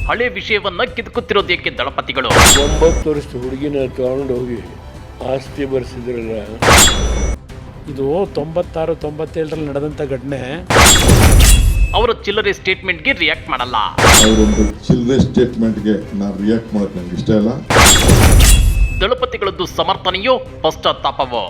ಹಳೆ ವಿಷಯವನ್ನ ಕಿತ್ಕುತ್ತಿರೋದಕ್ಕೆ ದಳಪತಿಗಳು. 9 ವರ್ಷದ ಹುಡುಗಿನ ತಗೊಂಡು ಹೋಗಿ ಆಸ್ತಿ ಬರ್ಸಿದ್ರಲ್ಲ, ಇದು 96-97ರಲ್ಲಿ ನಡೆದಂತ ಘಟನೆ. ಅವರ ಚಿಲ್ಲರೆ ಸ್ಟೇಟ್ಮೆಂಟ್ಗೆ ರಿಯಾಕ್ಟ್ ಮಾಡಲ್ಲ. ಅವರೊಂದು ಚಿಲ್ಲರೆ ಸ್ಟೇಟ್ಮೆಂಟ್ಗೆ ನಾನು ರಿಯಾಕ್ಟ್ ಮಾಡೋಕೆ ನಂಗೆ ಇಷ್ಟ ಇಲ್ಲ. ದಳಪತಿಗಳದ್ದು ಸಮರ್ಥನೆಯೋ ಪಶ್ಚಾತ್ತಾಪವೋ?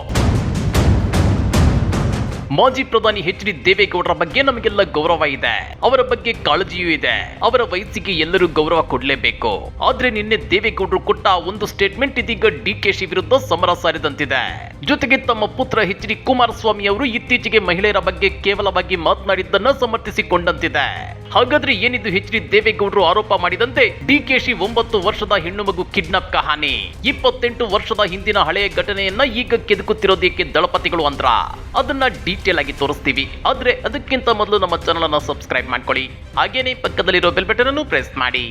ಮಾಜಿ ಪ್ರಧಾನಿ ಎಚ್ ಡಿ ದೇವೇಗೌಡರ ಬಗ್ಗೆ ನಮಗೆಲ್ಲ ಗೌರವ ಇದೆ, ಅವರ ಬಗ್ಗೆ ಕಾಳಜಿಯೂ ಇದೆ. ಅವರ ವಯಸ್ಸಿಗೆ ಎಲ್ಲರೂ ಗೌರವ ಕೊಡಲೇಬೇಕು. ಆದ್ರೆ ನಿನ್ನೆ ದೇವೇಗೌಡರು ಕೊಟ್ಟ ಒಂದು ಸ್ಟೇಟ್ಮೆಂಟ್ ಇದೀಗ ಡಿಕೆಶಿ ವಿರುದ್ಧ ಸಮರ ಸಾರಿದಂತಿದೆ. ಜೊತೆಗೆ ತಮ್ಮ ಪುತ್ರ ಎಚ್ ಡಿ ಕುಮಾರಸ್ವಾಮಿ ಅವರು ಇತ್ತೀಚೆಗೆ ಮಹಿಳೆಯರ ಬಗ್ಗೆ ಕೇವಲವಾಗಿ ಮಾತನಾಡಿದ್ದನ್ನ ಸಮರ್ಥಿಸಿಕೊಂಡಂತಿದೆ. ಹಾಗಾದ್ರೆ ಏನಿದು ಎಚ್ ಡಿ ದೇವೇಗೌಡರು ಆರೋಪ ಮಾಡಿದಂತೆ ಡಿಕೆಶಿ 9 ವರ್ಷದ ಹೆಣ್ಣು ಮಗು ಕಿಡ್ನಾಪ್ ಕಹಾನಿ, 28 ವರ್ಷದ ಹಿಂದಿನ ಹಳೆಯ ಘಟನೆಯನ್ನ ಈಗ ಕೆದಕುತ್ತಿರೋದಕ್ಕೆ ದಳಪತಿಗಳು ಅಂದ್ರ ಅದನ್ನ ಡೀಟೇಲ್ ಆಗಿ ತೋರಿಸ್ತೀವಿ. ಆದ್ರೆ ಅದಕ್ಕಿಂತ ಮೊದಲು ನಮ್ಮ ಚಾನಲ್ ಅನ್ನು ಸಬ್ಸ್ಕ್ರೈಬ್ ಮಾಡ್ಕೊಳ್ಳಿ, ಹಾಗೇನೆ ಪಕ್ಕದಲ್ಲಿರೋ ಬೆಲ್ ಬಟನ್ ಅನ್ನು ಪ್ರೆಸ್ ಮಾಡಿ.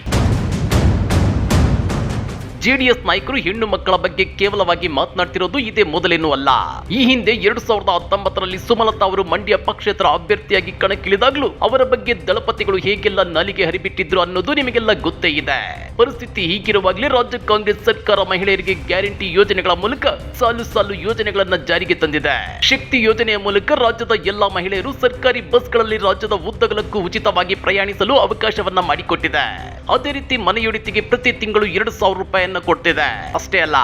ಜೆಡಿಎಸ್ ನಾಯಕರು ಹೆಣ್ಣು ಮಕ್ಕಳ ಬಗ್ಗೆ ಕೇವಲವಾಗಿ ಮಾತನಾಡ್ತಿರೋದು ಇದೇ ಮೊದಲೇನೂ ಅಲ್ಲ. ಈ ಹಿಂದೆ 2019ರಲ್ಲಿ ಸುಮಲತಾ ಅವರು ಮಂಡ್ಯ ಪಕ್ಷೇತರ ಅಭ್ಯರ್ಥಿಯಾಗಿ ಕಣಕ್ಕಿಳಿದಾಗಲೂ ಅವರ ಬಗ್ಗೆ ದಳಪತಿಗಳು ಹೇಗೆಲ್ಲ ನಾಲಿಗೆ ಹರಿಬಿಟ್ಟಿದ್ರು ಅನ್ನೋದು ನಿಮಗೆಲ್ಲ ಗೊತ್ತೇ ಇದೆ. ಪರಿಸ್ಥಿತಿ ಹೀಗಿರುವಾಗಲೇ ರಾಜ್ಯ ಕಾಂಗ್ರೆಸ್ ಸರ್ಕಾರ ಮಹಿಳೆಯರಿಗೆ ಗ್ಯಾರಂಟಿ ಯೋಜನೆಗಳ ಮೂಲಕ ಸಾಲು ಸಾಲು ಯೋಜನೆಗಳನ್ನ ಜಾರಿಗೆ ತಂದಿದೆ. ಶಕ್ತಿ ಯೋಜನೆಯ ಮೂಲಕ ರಾಜ್ಯದ ಎಲ್ಲಾ ಮಹಿಳೆಯರು ಸರ್ಕಾರಿ ಬಸ್ಗಳಲ್ಲಿ ರಾಜ್ಯದ ಉದ್ದಗಲಕ್ಕೂ ಉಚಿತವಾಗಿ ಪ್ರಯಾಣಿಸಲು ಅವಕಾಶವನ್ನ ಮಾಡಿಕೊಟ್ಟಿದೆ. ಅದೇ ರೀತಿ ಮನೆಯೊಡತಿಗೆ ಪ್ರತಿ ತಿಂಗಳು 2,000 ರೂಪಾಯಿಯನ್ನ ಕೊಡ್ತಿದೆ. ಅಷ್ಟೇ ಅಲ್ಲ,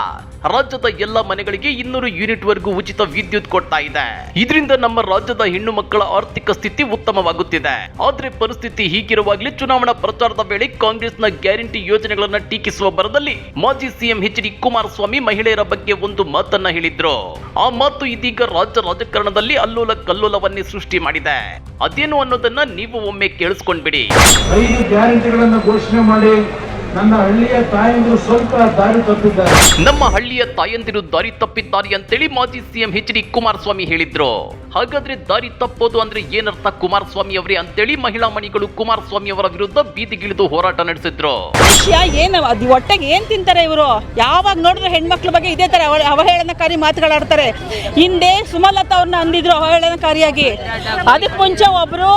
ರಾಜ್ಯದ ಎಲ್ಲ ಮನೆಗಳಿಗೆ 200 ಯೂನಿಟ್ ವರೆಗೂ ಉಚಿತ ವಿದ್ಯುತ್ ಕೊಡ್ತಾ ಇದೆ. ಇದರಿಂದ ನಮ್ಮ ರಾಜ್ಯದ ಹೆಣ್ಣು ಮಕ್ಕಳ ಆರ್ಥಿಕ ಸ್ಥಿತಿ ಉತ್ತಮವಾಗುತ್ತಿದೆ. ಆದ್ರೆ ಪರಿಸ್ಥಿತಿ ಹೀಗಿರುವಾಗಲೇ ಚುನಾವಣಾ ಪ್ರಚಾರದ ವೇಳೆ ಕಾಂಗ್ರೆಸ್ನ ಗ್ಯಾರಂಟಿ ಯೋಜನೆಗಳನ್ನ ಟೀಕಿಸುವ ಬರದಲ್ಲಿ ಮಾಜಿ ಸಿಎಂ ಎಚ್ ಡಿ ಕುಮಾರಸ್ವಾಮಿ ಮಹಿಳೆಯರ ಬಗ್ಗೆ ಒಂದು ಮಾತನ್ನ ಹೇಳಿದ್ರು. ಆ ಮಾತು ಇದೀಗ ರಾಜ್ಯ ರಾಜಕಾರಣದಲ್ಲಿ ಅಲ್ಲೋಲ ಕಲ್ಲೋಲವನ್ನೇ ಸೃಷ್ಟಿ ಮಾಡಿದೆ. ಅದೇನು ಅನ್ನೋದನ್ನ ನೀವು ಒಮ್ಮೆ ಕೇಳಿಸ್ಕೊಂಡ್ಬಿಡಿ. 5 ಗ್ಯಾರಂಟಿಗಳನ್ನು ಘೋಷಣೆ ಮಾಡಿ ನನ್ನ ಹಳ್ಳಿಯ ತಾಯಂದಿರು ಸ್ವಲ್ಪ ದಾರಿ ತಪ್ಪಿದ್ದಾರೆ. ನಮ್ಮ ಹಳ್ಳಿಯ ತಾಯಂದಿರು ದಾರಿ ತಪ್ಪಿದ್ದಾರೆ ಅಂತೇಳಿ ಮಾಜಿ ಸಿಎಂ ಎಚ್ ಡಿ ಕುಮಾರಸ್ವಾಮಿ ಹೇಳಿದ್ರು. ಹಾಗಾದ್ರೆ ದಾರಿ ತಪ್ಪೋದು ಅಂದ್ರೆ ಏನರ್ಥ ಕುಮಾರಸ್ವಾಮಿ ಅವರೇ ಅಂತೇಳಿ ಮಹಿಳಾ ಮಣಿಗಳು ಕುಮಾರಸ್ವಾಮಿ ಅವರ ವಿರುದ್ಧ ಬೀದಿಗಿಳಿದು ಹೋರಾಟ ನಡೆಸಿದ್ರು. ವಿಷಯ ಏನು, ಅದು ಹೊಟ್ಟೆಗೆ ಏನ್ ತಿಂತಾರೆ ಇವರು? ಯಾವಾಗ ನೋಡಿದ್ರೆ ಹೆಣ್ಮಕ್ಳ ಬಗ್ಗೆ ಇದೇ ತರ ಅವಹೇಳನಕಾರಿ ಮಾತುಗಳಾಡ್ತಾರೆ. ಹಿಂದೆ ಸುಮಲತಾ ಅವ್ರನ್ನ ಅಂದಿದ್ರು ಅವಹೇಳನಕಾರಿಯಾಗಿ. ಅದಕ್ಕೆ ಮುಂಚೆ ಒಬ್ರು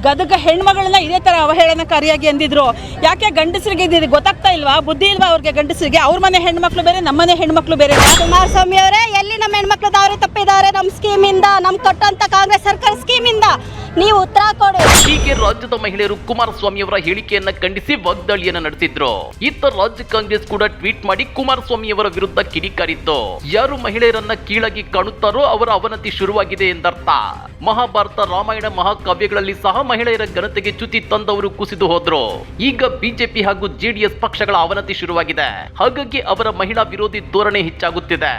ಗದಗ ಹೆಣ್ಮಗಳನ್ನ ಇದೇ ತರ ಅವಹೇಳನಕಾರಿಯಾಗಿ ಅಂದಿದ್ರು. ಯಾಕೆ ಗಂಡಸರಿಗೆ ಗೊತ್ತಾಗ್ತಾ ಇಲ್ವಾ? ಬುದ್ಧಿ ಇಲ್ವಾ ಅವ್ರಿಗೆ? ಗಂಡಸರಿಗೆ ಅವ್ರ ಮನೆ ಹೆಣ್ಮಕ್ಳು ಬೇರೆ, ನಮ್ಮನೆ ಹೆಣ್ಮಕ್ಳು ಬೇರೆ. ಕುಮಾರಸ್ವಾಮಿ ಅವರೇ, ಎಲ್ಲಿ ನಮ್ಮ ಹೆಣ್ಮಕ್ಳು ದಾರಿ ತಪ್ಪಿದ್ದಾರೆ? ನಮ್ಮ ಸ್ಕೀಮ್ ಇಂದ, ನಮ್ ಕೊಟ್ಟಂತ ಕಾಂಗ್ರೆಸ್ ಸರ್ಕಾರ ಸ್ಕೀಮ್ ಇಂದ ನೀವು ಉತ್ತರ ಕೊಡಿ. ಹೀಗೆ ರಾಜ್ಯದ ಮಹಿಳೆಯರು ಕುಮಾರಸ್ವಾಮಿ ಅವರ ಹೇಳಿಕೆಯನ್ನ ಖಂಡಿಸಿ ವಾಗ್ದಾಳಿಯನ್ನ ನಡೆಸಿದ್ರು. ಇತ್ತ ರಾಜ್ಯ ಕಾಂಗ್ರೆಸ್ ಕೂಡ ಟ್ವೀಟ್ ಮಾಡಿ ಕುಮಾರಸ್ವಾಮಿ ಅವರ ವಿರುದ್ಧ ಕಿಡಿಕಾರಿತ್ತು. ಯಾರು ಮಹಿಳೆಯರನ್ನ ಕೀಳಾಗಿ ಕಾಣುತ್ತಾರೋ ಅವರ ಅವನತಿ ಶುರುವಾಗಿದೆ ಎಂದರ್ಥ. ಮಹಾಭಾರತ, ರಾಮಾಯಣ, ಮಹಾಕಾವ್ಯಗಳಲ್ಲಿ ಸಹ ಮಹಿಳೆಯರ ಘನತೆಗೆ ಚ್ಯುತಿ ತಂದವರು ಕುಸಿದು ಹೋದ್ರು. ಈಗ ಬಿಜೆಪಿ ಹಾಗೂ ಜೆಡಿಎಸ್ ಪಕ್ಷಗಳ ಅವನತಿ ಶುರುವಾಗಿದೆ. ಹಾಗಾಗಿ ಅವರ ಮಹಿಳಾ ವಿರೋಧಿ ಧೋರಣೆ ಹೆಚ್ಚಾಗುತ್ತಿದೆ.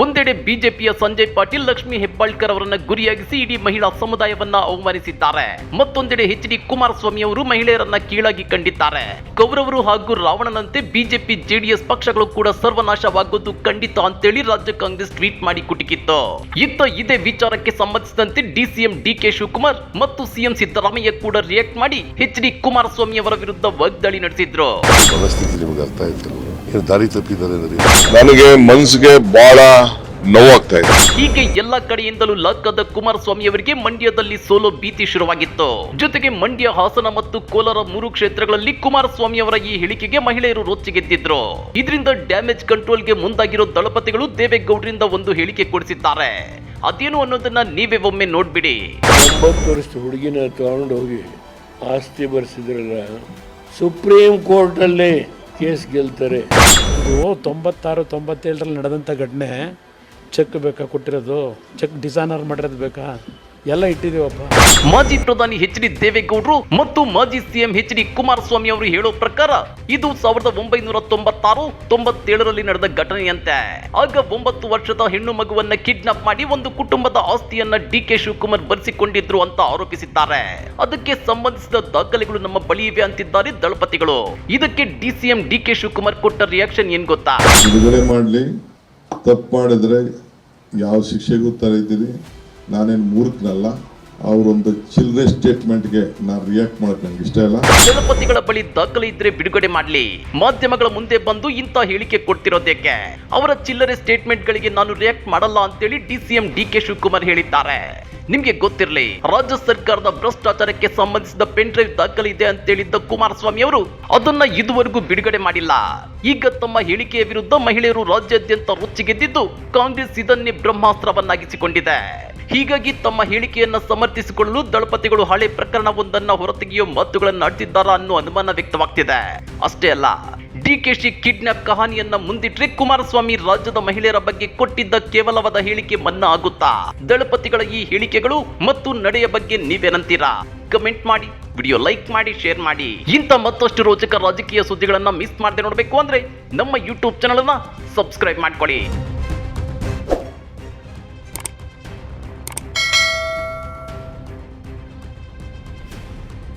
ಒಂದೆಡೆ ಬಿಜೆಪಿಯ ಸಂಜಯ್ ಪಾಟೀಲ್, ಲಕ್ಷ್ಮಿ ಹೆಬ್ಬಾಳ್ಕರ್ ಅವರನ್ನ ಗುರಿಯಾಗಿಸಿ ಇಡೀ ಮಹಿಳಾ ಸಮುದಾಯವನ್ನ ಅವಮಾನಿಸಿದ್ದಾರೆ. ಮತ್ತೊಂದೆಡೆ ಎಚ್ ಡಿ ಕುಮಾರಸ್ವಾಮಿ ಅವರು ಮಹಿಳೆಯರನ್ನ ಕೀಳಾಗಿ ಕಂಡಿದ್ದಾರೆ. ಕೌರವರು ಹಾಗೂ ರಾವಣನಂತೆ ಬಿಜೆಪಿ ಜೆಡಿಎಸ್ ಪಕ್ಷಗಳು ಕೂಡ ಸರ್ವನಾಶವಾಗುವುದು ಖಂಡಿತ ಅಂತೇಳಿ ರಾಜ್ಯ ಕಾಂಗ್ರೆಸ್ ಟ್ವೀಟ್ ಮಾಡಿ ಕುಟುಕಿತ್ತು. ಇತ್ತ ಇದೇ ವಿಚಾರಕ್ಕೆ ಸಂಬಂಧಿಸಿದಂತೆ ಡಿಸಿಎಂ ಡಿಕೆ ಶಿವಕುಮಾರ್ ಮತ್ತು ಸಿಎಂ ಸಿದ್ದರಾಮಯ್ಯ ಕೂಡ ರಿಯಾಕ್ಟ್ ಮಾಡಿ ಎಚ್ ಡಿ ಕುಮಾರಸ್ವಾಮಿ ಅವರ ವಿರುದ್ಧ ವಾಗ್ದಾಳಿ ನಡೆಸಿದ್ರು. ನನಗೆ ಮನಸ್ಸಿಗೆ ಬಹಳ ನೋವಾಗ್ತಾ ಇದೆ. ಹೀಗೆ ಎಲ್ಲ ಕಡೆಯಿಂದಲೂ ಲಾಕ್ಕಾದ ಕುಮಾರಸ್ವಾಮಿ ಅವರಿಗೆ ಮಂಡ್ಯದಲ್ಲಿ ಸೋಲೋ ಭೀತಿ ಶುರುವಾಗಿತ್ತು. ಜೊತೆಗೆ ಮಂಡ್ಯ, ಹಾಸನ ಮತ್ತು ಕೋಲಾರ 3 ಕ್ಷೇತ್ರಗಳಲ್ಲಿ ಕುಮಾರಸ್ವಾಮಿ ಅವರ ಈ ಹೇಳಿಕೆಗೆ ಮಹಿಳೆಯರು ರೊಚ್ಚಿಗೆದ್ದಿದ್ರು. ಇದರಿಂದ ಡ್ಯಾಮೇಜ್ ಕಂಟ್ರೋಲ್ಗೆ ಮುಂದಾಗಿರೋ ದಳಪತಿಗಳು ದೇವೇಗೌಡರಿಂದ ಒಂದು ಹೇಳಿಕೆ ಕೊಡಿಸಿದ್ದಾರೆ. ಅದೇನು ಅನ್ನೋದನ್ನ ನೀವೇ ಒಮ್ಮೆ ನೋಡ್ಬಿಡಿ. 9 ವರ್ಷದ ಹುಡುಗಿನ ತಗೊಂಡು ಹೋಗಿ ಆಸ್ತಿ ಬರ್ಸಿದ್ರಲ್ಲ, ಸುಪ್ರೀಂ ಕೋರ್ಟಲ್ಲಿ ಕೇಸ್ ಗೆಲ್ತಾರೆ. ಇದು 96-97ರಲ್ಲಿ ನಡೆದಂತ ಘಟನೆ. ಚೆಕ್ ಬೇಕಾ ಕೊಟ್ಟಿರೋದು? ಚೆಕ್ ಡಿಸೈನರ್ ಮಾಡಿರೋದು ಬೇಕಾ? ಎಲ್ಲ ಇಟ್ಟಿದೀವಪ್ಪ. ಮಾಜಿ ಪ್ರಧಾನಿ ಎಚ್ ಡಿ ದೇವೇಗೌಡರು ಮತ್ತು ಮಾಜಿ ಸಿಎಂ ಎಚ್ ಡಿ ಕುಮಾರಸ್ವಾಮಿ ಅವರು ಹೇಳೋ ಪ್ರಕಾರ ಇದು 1996-97ರಲ್ಲಿ ನಡೆದ ಘಟನೆಯಂತೆ. ಆಗ 9 ವರ್ಷದ ಹೆಣ್ಣು ಮಗುವನ್ನ ಕಿಡ್ನಾಪ್ ಮಾಡಿ ಒಂದು ಕುಟುಂಬದ ಆಸ್ತಿಯನ್ನ ಡಿಕೆ ಶಿವಕುಮಾರ್ ಬರೆಸಿಕೊಂಡಿದ್ರು ಅಂತ ಆರೋಪಿಸಿದ್ದಾರೆ. ಅದಕ್ಕೆ ಸಂಬಂಧಿಸಿದ ದಾಖಲೆಗಳು ನಮ್ಮ ಬಳಿ ಇವೆ ಅಂತಿದ್ದಾರೆ ದಳಪತಿಗಳು. ಇದಕ್ಕೆ ಡಿಸಿಎಂ ಡಿಕೆ ಶಿವಕುಮಾರ್ ಕೊಟ್ಟ ರಿಯಾಕ್ಷನ್ ಏನ್ ಗೊತ್ತಾ? ಬಿಡುಗಡೆ ಮಾಡಲಿ, ತಪ್ಪು ಮಾಡಿದ್ರೆ ಯಾವ ಶಿಕ್ಷೆಗೂ ತರೀತೀರಿ. ನಾನೇನು ಮೂರ್ಖನಲ್ಲ. ಅವರೊಂದು ಚಿಲ್ಲರೆ ಸ್ಟೇಟ್ಮೆಂಟ್ಗೆ ನಾನು ರಿಯಾಕ್ಟ್ ಮಾಡಕ್ಕೆ ನಂಗೆ ಇಷ್ಟ ಇಲ್ಲ. ದಳಪತಿಗಳ ಬಳಿ ದಾಖಲೆ ಇದ್ರೆ ಬಿಡುಗಡೆ ಮಾಡ್ಲಿ, ಮಾಧ್ಯಮಗಳ ಮುಂದೆ ಬಂದು ಇಂಥ ಹೇಳಿಕೆ ಕೊಡ್ತಿರೋದೇಕೆ? ಅವರ ಚಿಲ್ಲರೆ ಸ್ಟೇಟ್ಮೆಂಟ್ಗಳಿಗೆ ನಾನು ರಿಯಾಕ್ಟ್ ಮಾಡಲ್ಲ ಅಂತೇಳಿ ಡಿಸಿಎಂ ಡಿಕೆ ಶಿವಕುಮಾರ್ ಹೇಳಿದ್ದಾರೆ. ನಿಮ್ಗೆ ಗೊತ್ತಿರಲಿ, ರಾಜ್ಯ ಸರ್ಕಾರದ ಭ್ರಷ್ಟಾಚಾರಕ್ಕೆ ಸಂಬಂಧಿಸಿದ ಪೆನ್ ಡ್ರೈವ್ ದಾಖಲೆ ಇದೆ ಅಂತೇಳಿದ್ದ ಕುಮಾರಸ್ವಾಮಿ ಅವರು ಅದನ್ನ ಇದುವರೆಗೂ ಬಿಡುಗಡೆ ಮಾಡಿಲ್ಲ. ಈಗ ತಮ್ಮ ಹೇಳಿಕೆಯ ವಿರುದ್ಧ ಮಹಿಳೆಯರು ರಾಜ್ಯಾದ್ಯಂತ ರೊಚ್ಚಿಗೆದ್ದಿದ್ದು ಕಾಂಗ್ರೆಸ್ ಇದನ್ನೇ ಬ್ರಹ್ಮಾಸ್ತ್ರವನ್ನಾಗಿಸಿಕೊಂಡಿದೆ. ಹೀಗಾಗಿ ತಮ್ಮ ಹೇಳಿಕೆಯನ್ನ ಸಮರ್ಥಿಸಿಕೊಳ್ಳಲು ದಳಪತಿಗಳು ಹಳೆ ಪ್ರಕರಣವೊಂದನ್ನ ಹೊರತೆಗೆಯುವ ಮಾತುಗಳನ್ನು ಆಡ್ತಿದ್ದಾರಾ ಅನ್ನೋ ಅನುಮಾನ ವ್ಯಕ್ತವಾಗ್ತಿದೆ. ಅಷ್ಟೇ ಅಲ್ಲ, ಡಿಕೆಶಿ ಕಿಡ್ನಾಪ್ ಕಹಾನಿಯನ್ನ ಮುಂದಿಟ್ರೆ ಕುಮಾರಸ್ವಾಮಿ ರಾಜ್ಯದ ಮಹಿಳೆಯರ ಬಗ್ಗೆ ಕೊಟ್ಟಿದ್ದ ಕೇವಲವಾದ ಹೇಳಿಕೆ ಮನ್ನಾ ಆಗುತ್ತಾ? ದಳಪತಿಗಳ ಈ ಹೇಳಿಕೆಗಳು ಮತ್ತು ನಡೆಯ ಬಗ್ಗೆ ನೀವೇನಂತೀರಾ? ಕಮೆಂಟ್ ಮಾಡಿ, ವಿಡಿಯೋ ಲೈಕ್ ಮಾಡಿ, ಶೇರ್ ಮಾಡಿ. ಇಂಥ ಮತ್ತಷ್ಟು ರೋಚಕ ರಾಜಕೀಯ ಸುದ್ದಿಗಳನ್ನ ಮಿಸ್ ಮಾಡದೆ ನೋಡಬೇಕು ಅಂದ್ರೆ ನಮ್ಮ ಯೂಟ್ಯೂಬ್ ಚಾನಲ್ ಅನ್ನ ಸಬ್ಸ್ಕ್ರೈಬ್ ಮಾಡ್ಕೊಳ್ಳಿ.